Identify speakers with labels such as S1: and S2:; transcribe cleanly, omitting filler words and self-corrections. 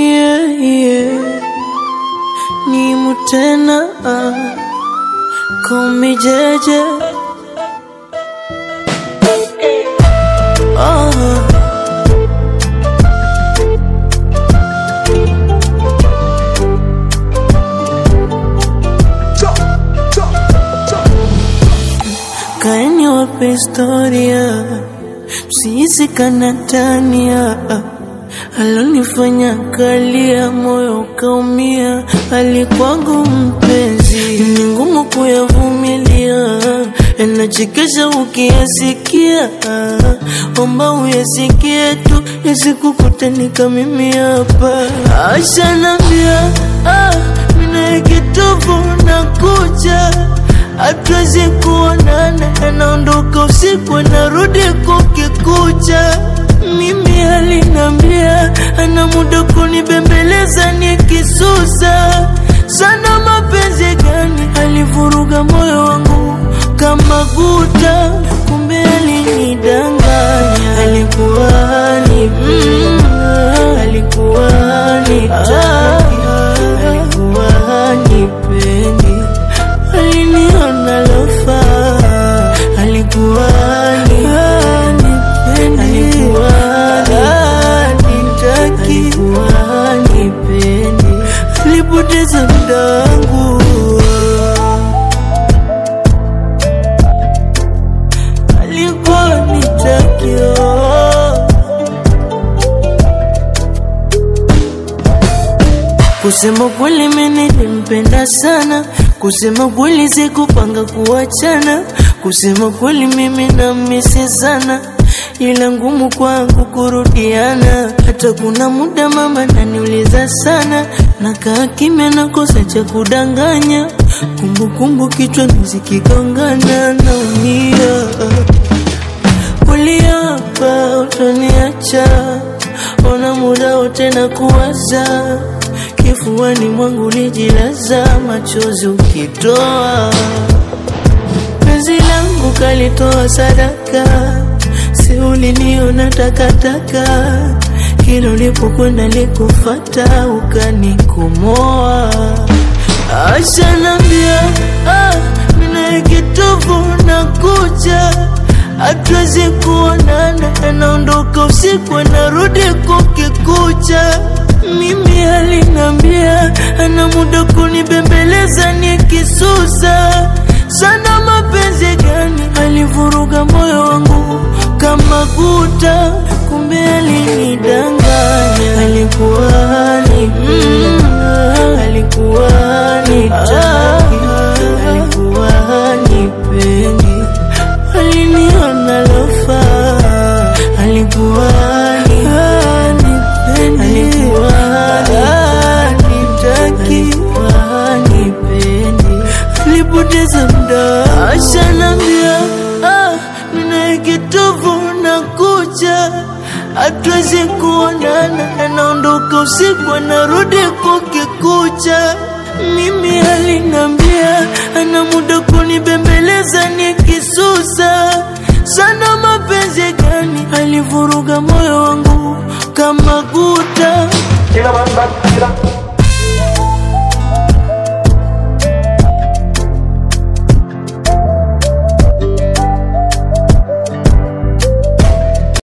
S1: Yeah, yeah. Ni mutena, call me JJ. Kaeni wape historia, msihisi kanatania. Alonifanya kalia, moyo ukaumia. Alikwangu mpenzi, ni ngumu kuyavumilia. Yanachekesha ukiyasikia, omba uyasikie tu, yasikukutanika mimi hapa. Ashanambia, mina kitovu na kucha, hatuwezi kuonana. Anaondoka usiku, anarudi kukikucha. Mimi alinambia, ana muda kunibembeleza nikisusa. Sana mapenzi gani, alivuruga moyo wangu kama guta. Kumbe alinidanganya, alikuwa nitaki, alikuwa nipendi. Aliniona lofa, alikuwa nipendi, alikuwa nitaki, alikuwa nipendi. Alipoteza muda wangu, alikuwa nitaki. Kusema kweli mimi nilimpenda sana, kusema kweli sikupanga kuachana. Kusema kweli mimi namisi sana, ila ngumu kwangu kurudiana. Hata kuna muda mama naniuliza sana, nakaa kimya nakosa cha kudanganya. Kumbukumbu kichwa zikigongana, naumia. Uliapa utaniacha, ona muda wote na kuwaza. Kifuani mwangu ulijilaza, machozi ukitoa. Penzi langu kalitoa sadaka, si uliniona takataka. Kila ulipokwenda nikufata, ukanikomoa. Ashanambia, mina kitovu na kucha, hatuwezi kuonana. Anaondoka usiku, anarudi kukikucha. Mimi alinambia, ana muda kunibembeleza nikisusa. Sana mapenzi gani, alivuruga moyo wangu kama guta. Kumbe alinidanganya, alikuwa alikuwa nitaki, alikuwa nipendi. Aliniona lofa, alikuwa nipendi, alikuwa nitaki, alikuwa nipendi. Alipoteza muda. Ashanambia, mina kitovu na kucha, hatuwezi kuonana. Anaondoka usiku, anarudi kukikucha. Mimi alinambia, ana muda kunibembeleza nikisusa. Sana mapenzi gani, alivuruga moyo wangu kama guta.